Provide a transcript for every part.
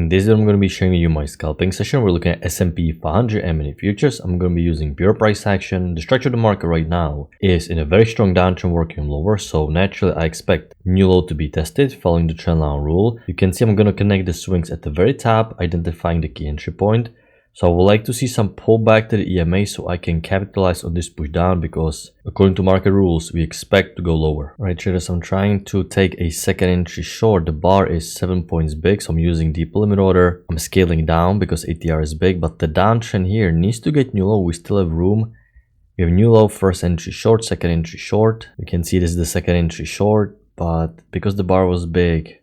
In this video, I'm going to be showing you my scalping session. We're looking at S&P 500 M&A futures. I'm going to be using pure price action. The structure of the market right now is in a very strong downtrend working lower. So naturally, I expect new low to be tested following the trend line rule. You can see I'm going to connect the swings at the very top, identifying the key entry point. So I would like to see some pullback to the EMA so I can capitalize on this push down because according to market rules, we expect to go lower. All right, traders, I'm trying to take a second entry short. The bar is 7 points big, so I'm using deep limit order. I'm scaling down because ATR is big, but the downtrend here needs to get new low. We still have room. We have new low, first entry short, second entry short. You can see this is the second entry short, but because the bar was big,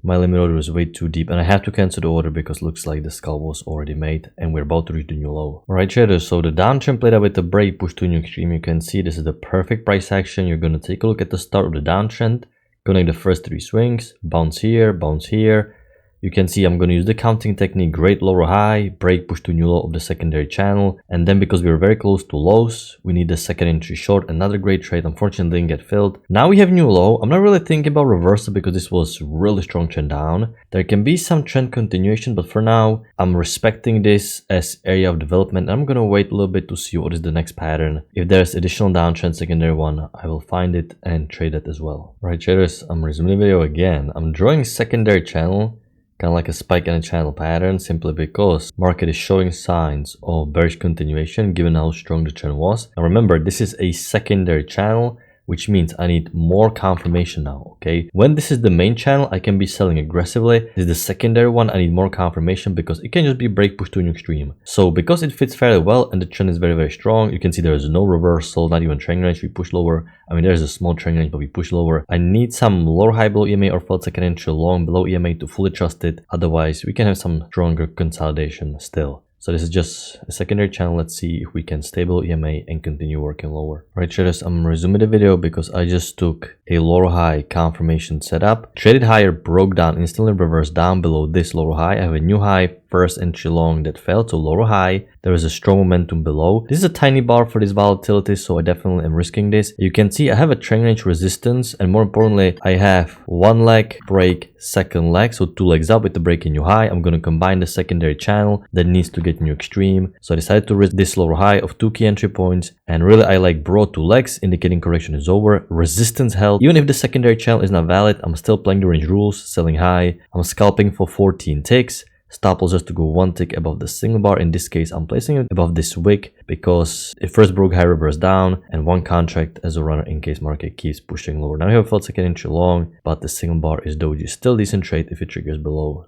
my limit order is way too deep and I have to cancel the order because it looks like the scalp was already made and we're about to reach the new low. Alright traders, so the downtrend played out with the break push to new extreme. You can see this is the perfect price action. You're going to take a look at the start of the downtrend, connect the first three swings, bounce here, bounce here. You can see I'm going to use the counting technique, great low or high, break push to new low of the secondary channel. And then because we were very close to lows, we need the second entry short, another great trade. Unfortunately didn't get filled. Now we have new low. I'm not really thinking about reversal because this was really strong trend down. There can be some trend continuation, but for now, I'm respecting this as area of development. I'm going to wait a little bit to see what is the next pattern. If there's additional downtrend secondary one, I will find it and trade it as well. Right traders, I'm resuming the video again. I'm drawing secondary channel, kind of like a spike in a channel pattern, simply because market is showing signs of bearish continuation given how strong the trend was. And remember, this is a secondary channel, which means I need more confirmation now, okay? When this is the main channel, I can be selling aggressively. This is the secondary one, I need more confirmation because it can just be break push to an extreme. So because it fits fairly well and the trend is very, very strong, you can see there is no reversal, not even trend range, we push lower. I mean, there's a small trend range, but we push lower. I need some lower high below EMA or felt second entry long below EMA to fully trust it. Otherwise, we can have some stronger consolidation still. So this is just a secondary channel. Let's see if we can stable EMA and continue working lower. Alright traders, I'm resuming the video because I just took a lower high confirmation setup. Traded higher, broke down, instantly reversed down below this lower high. I have a new high, first entry long that fell to lower high. There is a strong momentum below. This is a tiny bar for this volatility, so I definitely am risking this. You can see I have a trend range resistance, and more importantly, I have one leg break, second leg, so two legs up with the break in new high. I'm going to combine the secondary channel that needs to get new extreme. So I decided to risk this lower high of two key entry points, and really I like broad two legs, indicating correction is over. Resistance held. Even if the secondary channel is not valid, I'm still playing the range rules, selling high. I'm scalping for 14 ticks. Stop loss just to go one tick above the single bar. In this case, I'm placing it above this wick because it first broke high, reverse down, and one contract as a runner in case market keeps pushing lower. Now we have a felt second entry long, but the single bar is doji. Still decent trade if it triggers below.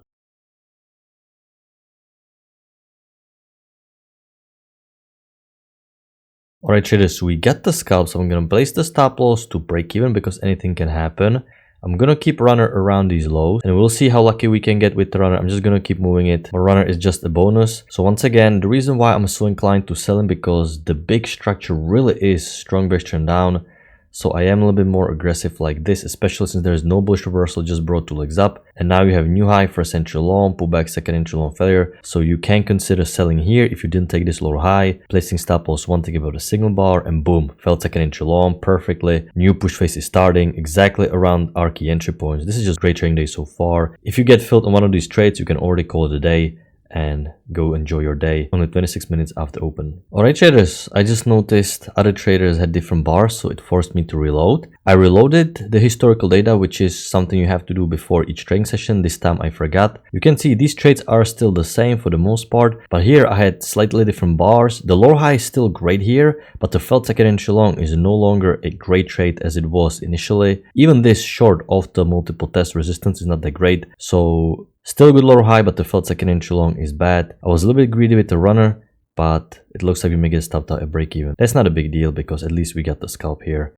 Alright traders, so we got the scalp, so I'm going to place the stop loss to break even because anything can happen. I'm going to keep runner around these lows and we'll see how lucky we can get with the runner. I'm just going to keep moving it. My runner is just a bonus. So once again, the reason why I'm so inclined to sell him because the big structure really is strong bearish trend down. So I am a little bit more aggressive like this, especially since there is no bullish reversal, just brought two legs up. And now you have new high, first entry long, pullback, second entry long failure. So you can consider selling here if you didn't take this lower high, placing stop loss one tick above the signal bar, and boom, felt second entry long perfectly. New push phase is starting exactly around our key entry points. This is just great trading day so far. If you get filled on one of these trades, you can already call it a day and go enjoy your day. Only 26 minutes after open. Alright traders, I just noticed other traders had different bars, so it forced me to reload. I reloaded the historical data, which is something you have to do before each trading session. This time I forgot. You can see these trades are still the same for the most part, but here I had slightly different bars. The lower high is still great here, but the felt second entry long is no longer a great trade as it was initially. Even this short of the multiple test resistance is not that great, so still good lower high, but the felt second entry long is bad. I was a little bit greedy with the runner, but it looks like we may get stopped out at break even. That's not a big deal because at least we got the scalp here.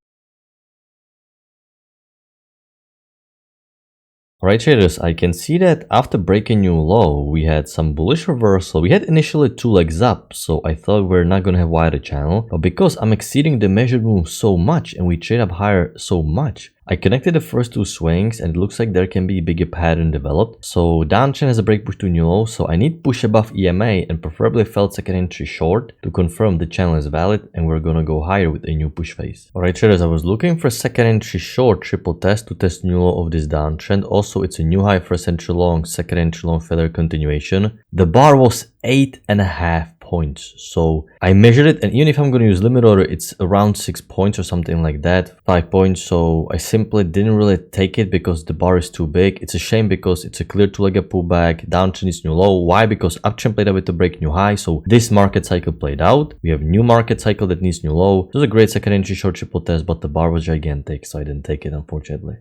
Alright traders, I can see that after breaking new low, we had some bullish reversal. We had initially two legs up, so I thought we're not going to have wider channel. But because I'm exceeding the measured move so much and we trade up higher so much, I connected the first two swings and it looks like there can be a bigger pattern developed. So downtrend has a break push to new low, so I need push above EMA and preferably felt second entry short to confirm the channel is valid, and we're gonna go higher with a new push phase. Alright traders, I was looking for second entry short triple test to test new low of this downtrend. Also it's a new high, first entry long, second entry long, failure continuation. The bar was 8.5 points, so I measured it, and even if I'm going to use limit order, it's around 6 points or something like that, 5 points. So I simply didn't really take it because the bar is too big. It's a shame because it's a clear two-legged pullback, downtrend is new low. Why? Because uptrend played out with the break new high, so this market cycle played out. We have new market cycle that needs new low. It was a great second entry short triple test, but the bar was gigantic, so I didn't take it, unfortunately.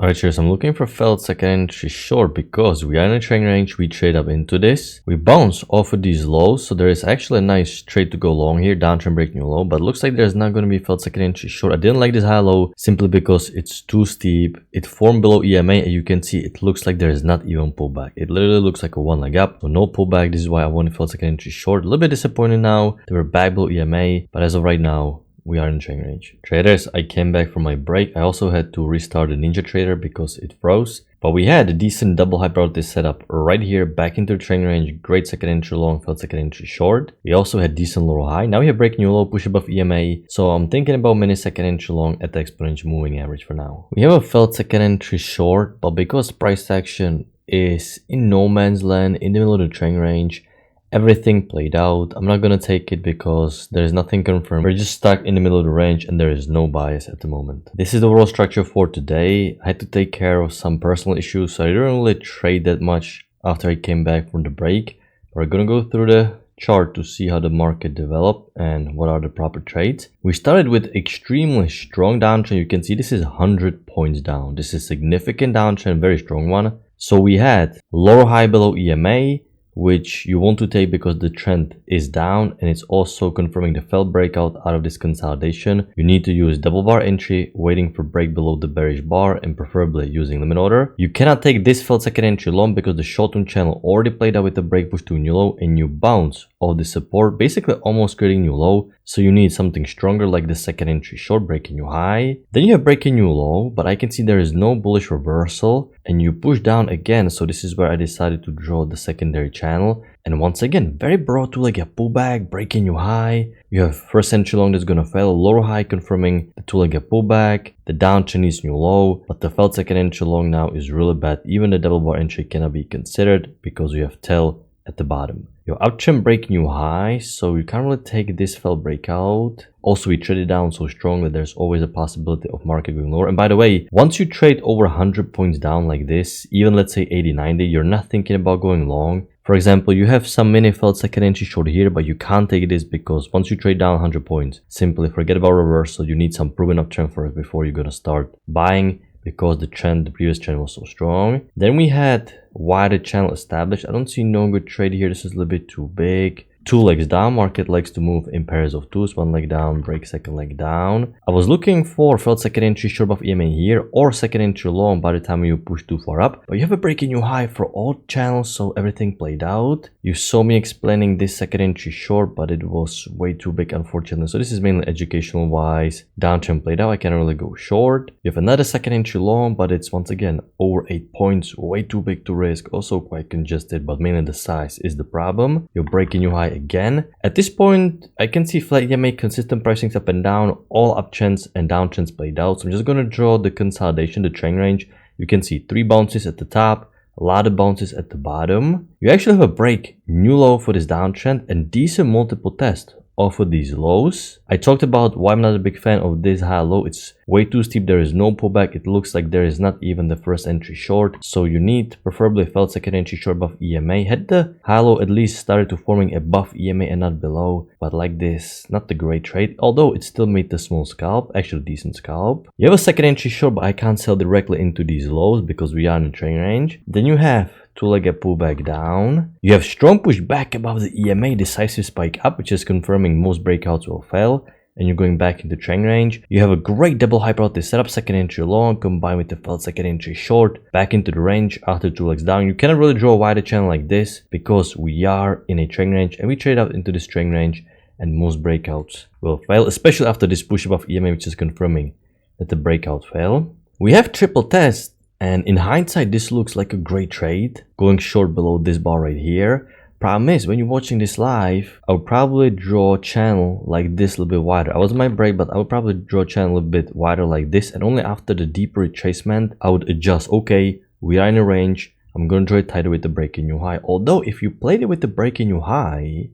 Alright, cheers. I'm looking for failed second entry short because we are in a trend range. We trade up into this. We bounce off of these lows, so there is actually a nice trade to go long here. Downtrend break new low, but it looks like there's not going to be failed second entry short. I didn't like this high low simply because it's too steep. It formed below EMA, and you can see it looks like there is not even pullback. It literally looks like a one leg up, so no pullback. This is why I wanted failed second entry short. A little bit disappointed now. They were back below EMA, but as of right now, we are in trend range. Traders, I came back from my break. I also had to restart the Ninja Trader because it froze. But we had a decent double high priority setup right here, back into the trend range. Great second entry long, failed second entry short. We also had decent lower high. Now we have break new low, push above EMA. So I'm thinking about mini second entry long at the exponential moving average for now. We have a failed second entry short, but because price action is in no man's land, in the middle of the trend range, everything played out. I'm not gonna take it because there is nothing confirmed. We're just stuck in the middle of the range and there is no bias at the moment. This is the overall structure for today. I had to take care of some personal issues, so I didn't really trade that much after I came back from the break. We're gonna go through the chart to see how the market developed and what are the proper trades. We started with extremely strong downtrend. You can see this is 100 points down. This is significant downtrend, very strong one. So we had lower high below EMA, which you want to take because the trend is down, and it's also confirming the failed breakout out of this consolidation. You need to use double bar entry, waiting for break below the bearish bar, and preferably using limit order. You cannot take this failed second entry long because the short-term channel already played out with the break push to new low, and you bounce off the support, basically almost creating new low. So you need something stronger like the second entry short, breaking new high. Then you have breaking new low, but I can see there is no bullish reversal, and you push down again. So this is where I decided to draw the secondary channel. And once again, very broad two-legged pullback, breaking new high. You have first entry long that's gonna fail, lower high confirming the two-legged pullback. The downtrend is new low, but the failed second entry long now is really bad. Even the double bar entry cannot be considered because you have tail at the bottom. Your uptrend break new high, so you can't really take this failed breakout. Also, we traded down so strong that there's always a possibility of market going lower. And by the way, once you trade over 100 points down like this, even let's say 80, 90, you're not thinking about going long. For example, you have some mini failed second entry short here, but you can't take this because once you trade down 100 points, simply forget about reversal. You need some proven uptrend first before you're gonna start buying, because the previous trend was so strong. Then we had wider channel established. I don't see no good trade here. This is a little bit too big. Two legs down. Market likes to move in pairs of twos. One leg down, break second leg down. I was looking for failed second entry short above EMA here, or second entry long by the time you push too far up. But you have a breaking new high for all channels, so everything played out. You saw me explaining this second entry short, but it was way too big, unfortunately. So this is mainly educational wise. Downtrend played out. I can't really go short. You have another second entry long, but it's once again over 8 points. Way too big to risk. Also quite congested, but mainly the size is the problem. You're breaking new high again. At this point, I can see flat EMA, consistent pricings up and down, all uptrends and downtrends played out. So I'm just going to draw the consolidation, the trend range. You can see 3 bounces at the top, a lot of bounces at the bottom. You actually have a break new low for this downtrend and decent multiple test off of these lows. I talked about why I'm not a big fan of this high low. It's way too steep. There is no pullback. It looks like there is not even the first entry short. So you need preferably failed second entry short above EMA. Had the high low at least started to forming above EMA and not below. But like this, not the great trade. Although it still made the small scalp, actually decent scalp. You have a second entry short, but I can't sell directly into these lows because we are in the trend range. Then you have two-legged pullback down. You have strong push back above the EMA, decisive spike up, which is confirming most breakouts will fail, and you're going back into trend range. You have a great double high priority setup, second entry long combined with the failed second entry short, back into the range after 2 legs down. You cannot really draw a wider channel like this because we are in a trend range and we trade out into this trend range and most breakouts will fail, especially after this push above EMA, which is confirming that the breakout failed. We have triple test, and in hindsight this looks like a great trade, going short below this bar right here. Problem is, when you're watching this live, I would probably draw a channel like this a little bit wider. I was my break, but I would probably draw a channel a little bit wider like this, and only after the deeper retracement I would adjust. Okay, we are in a range, I'm going to draw it tighter with the breaking new high. Although if you played it with the breaking new high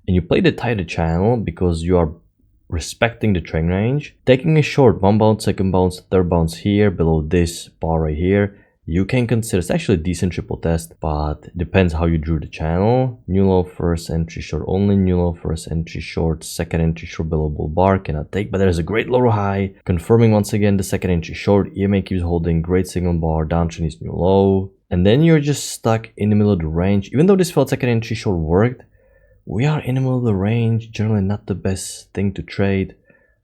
and you played a tighter channel because you are respecting the trend range, taking a short, one bounce, second bounce, third bounce here below this bar right here, you can consider it's actually a decent triple test, but depends how you drew the channel. New low, first entry short only, new low, first entry short, second entry short below bull bar, cannot take, but there's a great lower high, confirming once again the second entry short. EMA keeps holding, great signal bar, downtrend is new low, and then you're just stuck in the middle of the range. Even though this felt second entry short worked, we are in the middle of the range, generally not the best thing to trade.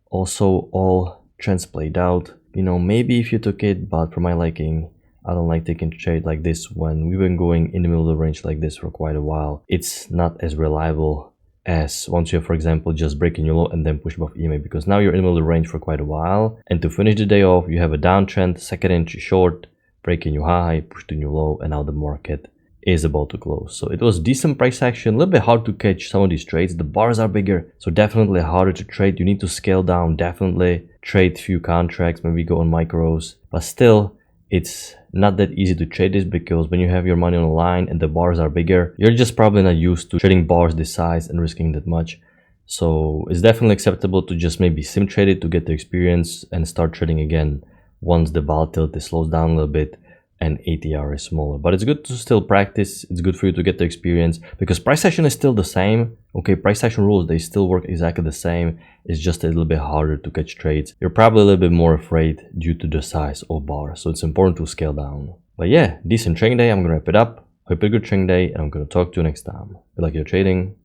Also, all trends played out. You know, maybe if you took it, but for my liking, I don't like taking trade like this when we've been going in the middle of the range like this for quite a while. It's not as reliable as once you have, for example, just breaking your low and then push above EMA, because now you're in the middle of the range for quite a while. And to finish the day off, you have a downtrend, second entry short, breaking new high, push to new low, and now the market is about to close. So it was decent price action, a little bit hard to catch some of these trades. The bars are bigger, so definitely harder to trade. You need to scale down, definitely trade few contracts, maybe go on micros, but still it's not that easy to trade this, because when you have your money on the line and the bars are bigger, you're just probably not used to trading bars this size and risking that much. So it's definitely acceptable to just maybe sim trade it to get the experience and start trading again once the volatility slows down a little bit and ATR is smaller. But it's good to still practice. It's good for you to get the experience, because price action is still the same. Okay, price action rules, they still work exactly the same. It's just a little bit harder to catch trades. You're probably a little bit more afraid due to the size of bar, so it's important to scale down. But yeah, decent trading day. I'm gonna wrap it up. Hope you have a good trading day, and I'm gonna talk to you next time. Good luck your trading.